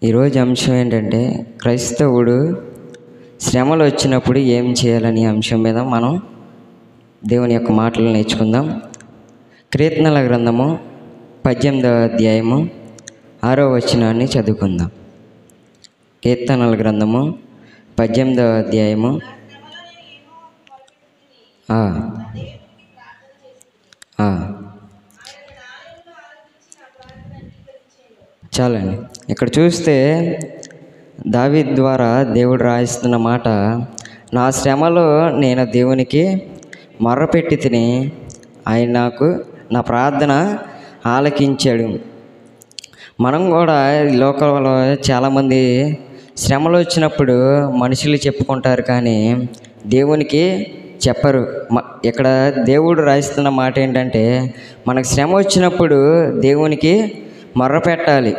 ఈరోజు అంశం ఏంటంటే క్రైస్తవుడు శ్రమలు వచ్చినప్పుడు ఏం చేయాలనే అంశం మీద మనం దేవుని యొక్క మాటలు నేర్చుకుందాం. కీర్తనల గ్రంథము 18వ అధ్యాయము 6వ వచనాన్ని చదువుకుందాం. కీర్తనల గ్రంథము 18వ అధ్యాయము చాలండి. ఇక్కడ చూస్తే దావీదు ద్వారా దేవుడు రాయిస్తున్న మాట, నా శ్రమలో నేను దేవునికి మొర్రపెట్టి తిని ఆయన నాకు నా ప్రార్థన ఆలకించాడు. మనం కూడా ఈ లోకంలో చాలామంది శ్రమలు వచ్చినప్పుడు మనుషులు చెప్పుకుంటారు కానీ దేవునికి చెప్పరు. ఇక్కడ దేవుడు రాయిస్తున్న మాట ఏంటంటే, మనకు శ్రమ వచ్చినప్పుడు దేవునికి మొర్ర పెట్టాలి.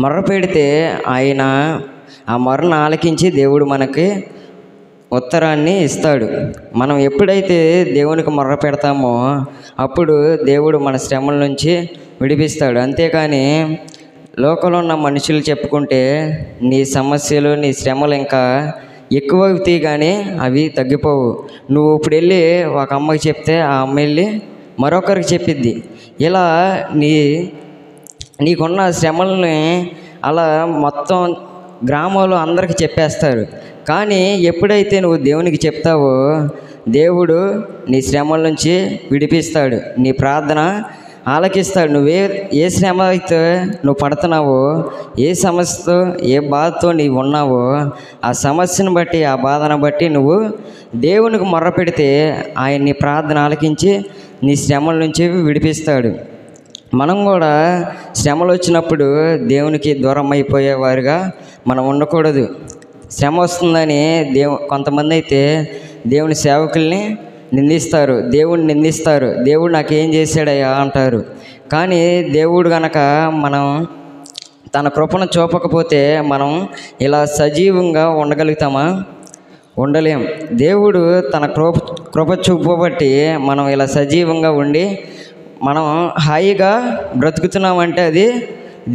మొర్ర పెడితే ఆయన ఆ మొర్రను ఆలకించి దేవుడు మనకి ఉత్తరాన్ని ఇస్తాడు. మనం ఎప్పుడైతే దేవునికి మొర్ర పెడతామో అప్పుడు దేవుడు మన శ్రమల నుంచి విడిపిస్తాడు. అంతేకాని లోకంలో ఉన్న మనుషులు చెప్పుకుంటే నీ సమస్యలు నీ శ్రమలు ఇంకా ఎక్కువ అవుతాయి కానీ అవి తగ్గిపోవు. నువ్వు ఇప్పుడు వెళ్ళి ఒక అమ్మకి చెప్తే ఆ అమ్మ వెళ్ళి మరొకరికి చెప్పిద్ది. ఇలా నీకున్న శ్రమల్ని అలా మొత్తం గ్రామంలో అందరికీ చెప్పేస్తారు. కానీ ఎప్పుడైతే నువ్వు దేవునికి చెప్తావో దేవుడు నీ శ్రమల నుంచి విడిపిస్తాడు, నీ ప్రార్థన ఆలకిస్తాడు. ఏ శ్రమ అయితే నువ్వు పడుతున్నావో, ఏ సమస్యతో ఏ బాధతో నీవు ఉన్నావో ఆ సమస్యను బట్టి ఆ బాధను బట్టి నువ్వు దేవునికి మొర్ర పెడితే ఆయన నీ ప్రార్థన ఆలకించి నీ శ్రమల నుంచి విడిపిస్తాడు. మనం కూడా శ్రమలు వచ్చినప్పుడు దేవునికి దూరం అయిపోయేవారుగా మనం ఉండకూడదు. శ్రమ వస్తుందని కొంతమంది అయితే దేవుని సేవకుల్ని నిందిస్తారు, దేవుడిని నిందిస్తారు. దేవుడు నాకేం చేశాడయ్యా అంటారు. కానీ దేవుడు కనుక మనం తన కృపను చూపకపోతే మనం ఇలా సజీవంగా ఉండగలుగుతామా? ఉండలేం. దేవుడు తన కృప చూపబట్టి మనం ఇలా సజీవంగా ఉండి మనం హాయిగా బ్రతుకుతున్నామంటే అది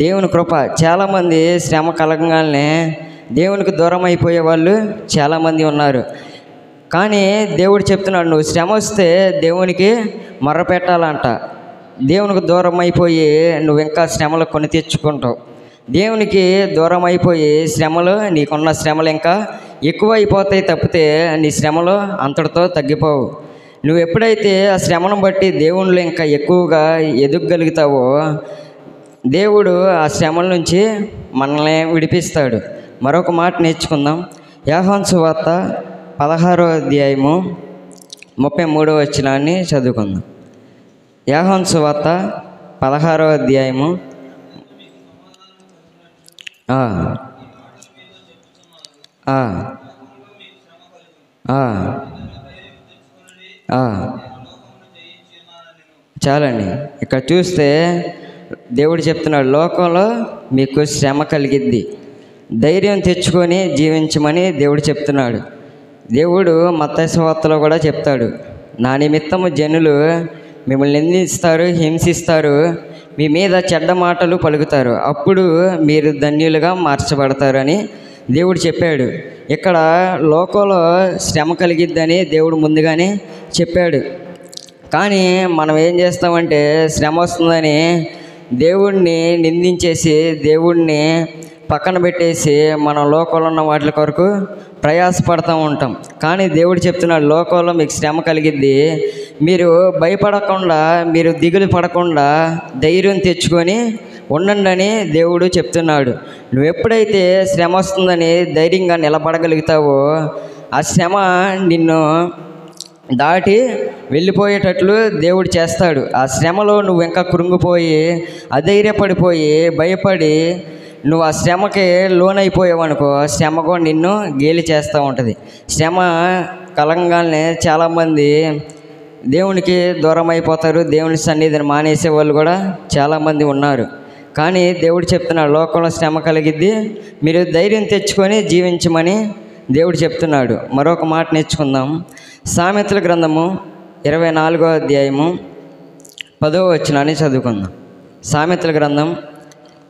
దేవుని కృప. చాలామంది శ్రమ కలగగానే దేవునికి దూరం అయిపోయే వాళ్ళు చాలామంది ఉన్నారు. కానీ దేవుడు చెప్తున్నాడు, నువ్వు శ్రమ వస్తే దేవునికి మొర్ర పెట్టాలంట. దేవునికి దూరం అయిపోయి నువ్వు ఇంకా శ్రమలు కొని తెచ్చుకుంటావు. దేవునికి దూరం అయిపోయి శ్రమలు నీకున్న శ్రమలు ఇంకా ఎక్కువ అయిపోతాయి తప్పితే నీ శ్రమలు అంతటితో తగ్గిపోవు. నువ్వు ఎప్పుడైతే ఆ శ్రమను బట్టి దేవుళ్ళు ఇంకా ఎక్కువగా ఎదుగగలుగుతావో దేవుడు ఆ శ్రమల నుంచి మనల్ని విడిపిస్తాడు. మరొక మాట నేర్చుకుందాం. యోహాను సువార్త 16వ అధ్యాయము 33వ వచనాన్ని చదువుకుందాం. యోహాను సువార్త 16వ అధ్యాయము చాలండి. ఇక్కడ చూస్తే దేవుడు చెప్తున్నాడు, లోకంలో మీకు శ్రమ కలిగిద్ది, ధైర్యం తెచ్చుకొని జీవించమని దేవుడు చెప్తున్నాడు. దేవుడు మత్తయి సువార్తలో కూడా చెప్తాడు, నా నిమిత్తము జనులు మిమ్మల్ని నిందిస్తారు, హింసిస్తారు, మీ మీద చెడ్డ మాటలు పలుకుతారు, అప్పుడు మీరు ధన్యులుగా మార్చబడతారని దేవుడు చెప్పాడు. ఇక్కడ లోకంలో శ్రమ కలిగిద్దని దేవుడు ముందుగానే చెప్పాడు. కానీ మనం ఏం చేస్తామంటే శ్రమ వస్తుందని దేవుడిని నిందించేసి దేవుడిని పక్కన పెట్టేసి మనం లోకంలో ఉన్న వాటి కొరకు ప్రయాసపడుతూ ఉంటాం. కానీ దేవుడు చెప్తున్నాడు, లోకంలో మీకు శ్రమ కలిగిద్ది, మీరు భయపడకుండా మీరు దిగులు పడకుండా ధైర్యం తెచ్చుకొని ఉండండి అని దేవుడు చెప్తున్నాడు. నువ్వు ఎప్పుడైతే శ్రమ వస్తుందని ధైర్యంగా నిలబడగలుగుతావో ఆ శ్రమ నిన్ను దాటి వెళ్ళిపోయేటట్లు దేవుడు చేస్తాడు. ఆ శ్రమలో నువ్వు ఇంకా కృంగిపోయి అధైర్యపడిపోయి భయపడి నువ్వు ఆ శ్రమకి లోనైపోయావు అనుకో, శ్రమ కూడా నిన్ను గేలి చేస్తూ ఉంటుంది. శ్రమ కలంగానే చాలామంది దేవునికి దూరం అయిపోతారు, దేవుని సన్నిధిని మానేసే వాళ్ళు కూడా చాలామంది ఉన్నారు. కానీ దేవుడు చెప్తున్నాడు, లోకంలో శ్రమ కలిగిద్ది, మీరు ధైర్యం తెచ్చుకొని జీవించమని దేవుడు చెప్తున్నాడు. మరొక మాట నేర్చుకుందాం. సామెతల గ్రంథము 24వ అధ్యాయము 10వ వచనాన్ని చదువుకుందాం. సామెతల గ్రంథం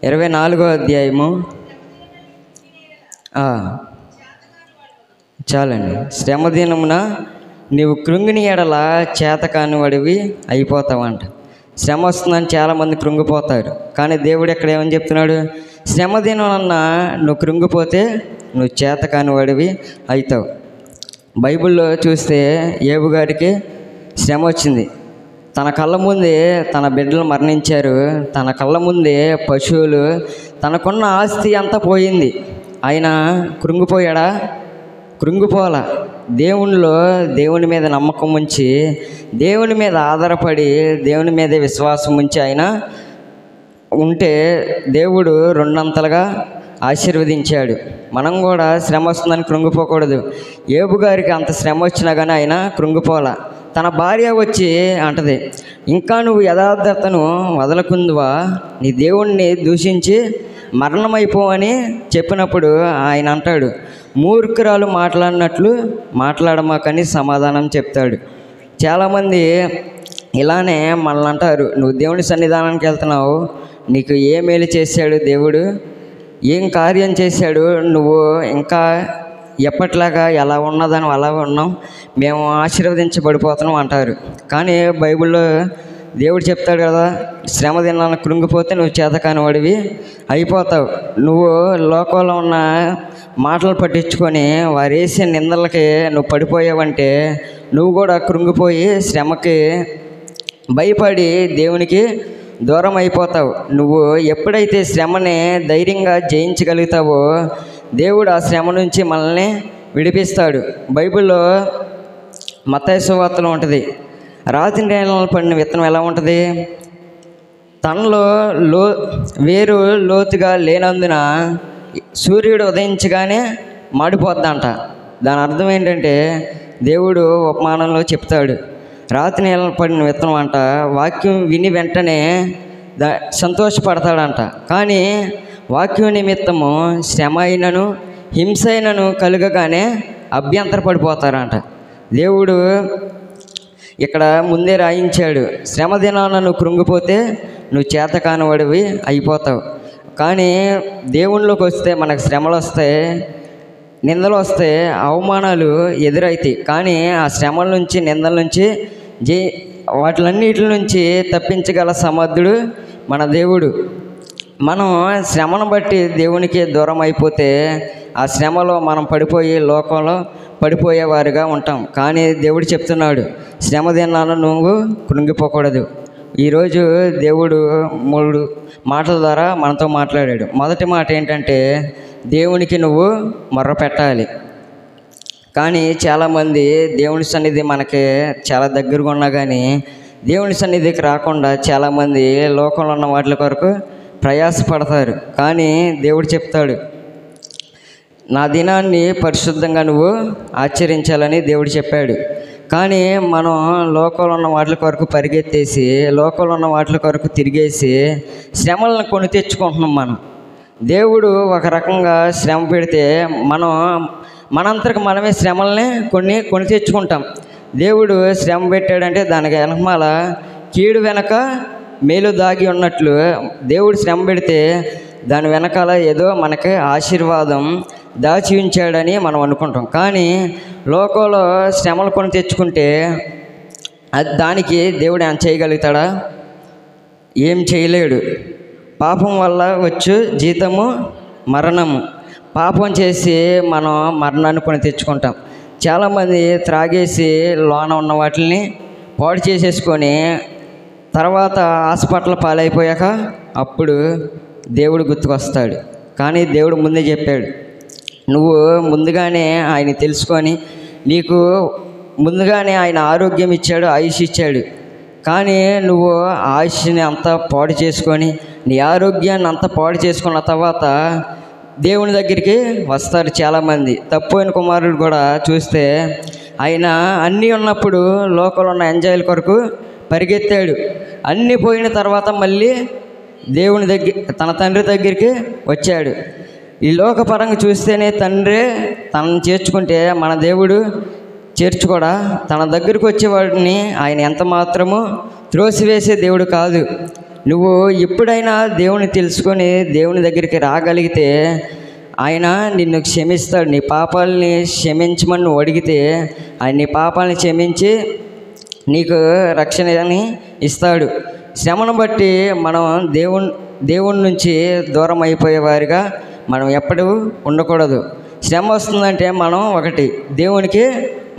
24వ అధ్యాయము ఆ, చాలండి. శ్రమ దినమున నీవు కృంగిని ఎడల చేతకాని వాడివి అయిపోతావంట. శ్రమ వస్తుందని చాలామంది కృంగిపోతారు. కానీ దేవుడు ఎక్కడ ఏమని చెప్తున్నాడు? శ్రమ దినమన్నా నువ్వు కృంగిపోతే నువ్వు చేతకాని వాడివి అవుతావు. బైబిల్లో చూస్తే యోబు గారికి శ్రమ వచ్చింది. తన కళ్ళ ముందే తన బిడ్డలు మరణించారు. తన కళ్ళ ముందే పశువులు, తనకున్న ఆస్తి అంతా పోయింది. ఆయన కృంగిపోయాడా? కృంగిపోలా. దేవుని మీద నమ్మకం ఉంచి, దేవుని మీద ఆధారపడి, దేవుని మీదే విశ్వాసం ఉంచి ఆయన ఉంటే దేవుడు రెండంతలుగా ఆశీర్వదించాడు. మనం కూడా శ్రమ వస్తుందని కృంగిపోకూడదు. యోబు గారికి అంత శ్రమ వచ్చినా కానీ ఆయన కృంగిపోలా. తన భార్య వచ్చి అంటది, ఇంకా నువ్వు యథార్థతను వదలకుందువా? నీ దేవుణ్ణి దూషించి మరణమైపోవని చెప్పినప్పుడు ఆయన అంటాడు, మూర్ఖురాలు మాట్లాడినట్లు మాట్లాడమాకని సమాధానం చెప్తాడు. చాలామంది ఇలానే మనల్ని అంటారు, నువ్వు దేవుని సన్నిధానానికి వెళ్తున్నావు, నీకు ఏ మేలు చేశాడు దేవుడు, ఏం కార్యం చేశాడు, నువ్వు ఇంకా ఎప్పట్లాగా ఎలా ఉన్నదని అలా ఉన్నాం, మేము ఆశీర్వదించబడిపోతున్నాం అంటారు. కానీ బైబిల్లో దేవుడు చెప్తాడు కదా, శ్రమ దినాలను కృంగిపోతే నువ్వు చేతకాని వాడివి అయిపోతావు. నువ్వు లోకంలో ఉన్న మాటలు పట్టించుకొని వారు వేసే నిందలకి నువ్వు పడిపోయావంటే నువ్వు కూడా కృంగిపోయి శ్రమకి భయపడి దేవునికి దూరం అయిపోతావు. నువ్వు ఎప్పుడైతే శ్రమని ధైర్యంగా జయించగలుగుతావో దేవుడు ఆ శ్రమ నుంచి మనల్ని విడిపిస్తాడు. బైబిల్లో మత్తయి సువార్తలో ఉంటుంది, రాతి నేలలో పడిన విత్తనం ఎలా ఉంటుంది? తనలో వేరు లోతుగా లేనందున సూర్యుడు ఉదయించగానే మాడిపోద్దంట. దాని అర్థం ఏంటంటే దేవుడు ఉపమానంలో చెప్తాడు, రాతి నేలలో పడిన విత్తనం అంట వాక్యం విని వెంటనే సంతోషపడతాడంట. కానీ వాక్యం నిమిత్తము శ్రమ అయినను హింస అయినను కలుగగానే అభ్యంతరపడిపోతారంట. దేవుడు ఇక్కడ ముందే రాయించాడు, శ్రమ దినాన నువ్వు కృంగిపోతే నువ్వు చేతకానివాడివి అయిపోతావు. కానీ దేవుళ్ళలోకి వస్తే మనకు శ్రమలు వస్తాయి, నిందలు వస్తాయి, అవమానాలు ఎదురవుతాయి. కానీ ఆ శ్రమల నుంచి, నిందల నుంచి, వాటిలన్నిటి నుంచి తప్పించగల సమర్థుడు మన దేవుడు. మనం శ్రమను బట్టి దేవునికి దూరం అయిపోతే ఆ శ్రమలో మనం పడిపోయి లోకంలో పడిపోయేవారుగా ఉంటాం. కానీ దేవుడు చెప్తున్నాడు, శ్రమ దినాన నువ్వు కృంగిపోకూడదు. ఈరోజు దేవుడు 3 మాటల ద్వారా మనతో మాట్లాడాడు. మొదటి మాట ఏంటంటే దేవునికి నువ్వు మొర్ర పెట్టాలి. కానీ చాలామంది దేవుని సన్నిధి మనకి చాలా దగ్గరగా ఉన్నా కానీ దేవుని సన్నిధికి రాకుండా చాలామంది లోకంలో ఉన్న వాటి కొరకు ప్రయాసపడతారు. కానీ దేవుడు చెప్తాడు, నా దినాన్ని పరిశుద్ధంగా నువ్వు ఆచరించాలని దేవుడు చెప్పాడు. కానీ మనం లోకంలో ఉన్న వాటి కొరకు పరిగెత్తేసి, లోకంలో ఉన్న వాటి కొరకు తిరిగేసి శ్రమలను కొని తెచ్చుకుంటున్నాం. దేవుడు ఒక రకంగా శ్రమ పెడితే మనంతరకు మనమే శ్రమల్ని కొని తెచ్చుకుంటాం. దేవుడు శ్రమ పెట్టాడంటే దానికి వెనకమాల కీడు వెనక మేలు దాగి ఉన్నట్లు దేవుడు శ్రమ పెడితే దాని వెనకాల ఏదో మనకి ఆశీర్వాదం దాచి ఉంచాడని మనం అనుకుంటాం. కానీ లోకంలో శ్రమలు కొని తెచ్చుకుంటే దానికి దేవుడు ఏం చేయగలుగుతాడా? ఏం చేయలేడు. పాపం వల్ల వచ్చు జీతము మరణము. పాపం చేసి మనం మరణాన్ని కొని తెచ్చుకుంటాం. చాలామంది త్రాగేసి లోన ఉన్న వాటిని పాడు చేసేసుకొని తర్వాత హాస్పిటల్ పాలైపోయాక అప్పుడు దేవుడు గుర్తుకొస్తాడు. కానీ దేవుడు ముందే చెప్పాడు, నువ్వు ముందుగానే ఆయన తెలుసుకొని, నీకు ముందుగానే ఆయన ఆరోగ్యం ఇచ్చాడు, ఆయుష్ ఇచ్చాడు. కానీ నువ్వు ఆయుష్ని అంతా పాడు చేసుకొని, నీ ఆరోగ్యాన్ని అంతా పాడు చేసుకున్న తర్వాత దేవుని దగ్గరికి వస్తారు చాలామంది. తప్పోయిన కుమారుడు కూడా చూస్తే ఆయన అన్నీ ఉన్నప్పుడు లోకంలో ఉన్న ఎంజాయ్ల కొరకు పరిగెత్తాడు. అన్నీ పోయిన తర్వాత మళ్ళీ దేవుని తన తండ్రి దగ్గరికి వచ్చాడు. ఈ లోకపరంగా చూస్తేనే తండ్రి తనను చేర్చుకుంటే మన దేవుడు చేర్చుకోడా? తన దగ్గరికి వచ్చేవాడిని ఆయన ఎంత మాత్రము త్రోసివేసే దేవుడు కాదు. నువ్వు ఎప్పుడైనా దేవుని తెలుసుకొని దేవుని దగ్గరికి రాగలిగితే ఆయన నిన్ను క్షమిస్తాడు. నీ పాపాలని క్షమించమని నువ్వు అడిగితే ఆయన నీ పాపాలని క్షమించి నీకు రక్షణని ఇస్తాడు. శ్రమను బట్టి మనం దేవుని నుంచి దూరం అయిపోయేవారిగా మనం ఎప్పుడూ ఉండకూడదు. శ్రమ వస్తుందంటే మనం ఒకటి దేవునికి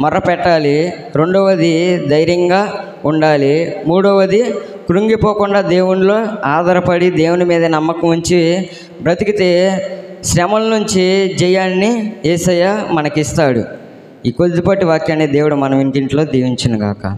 మొర్ర పెట్టాలి, రెండవది ధైర్యంగా ఉండాలి, మూడవది కృంగిపోకుండా దేవునిలో ఆధారపడి దేవుని మీద నమ్మకం ఉంచి బ్రతికితే శ్రమల నుంచి జయాన్ని యేసయ్య మనకిస్తాడు. ఈ కొద్దిపాటి వాక్యాన్ని దేవుడు మన ఇంటింట్లో దీవించును గాక.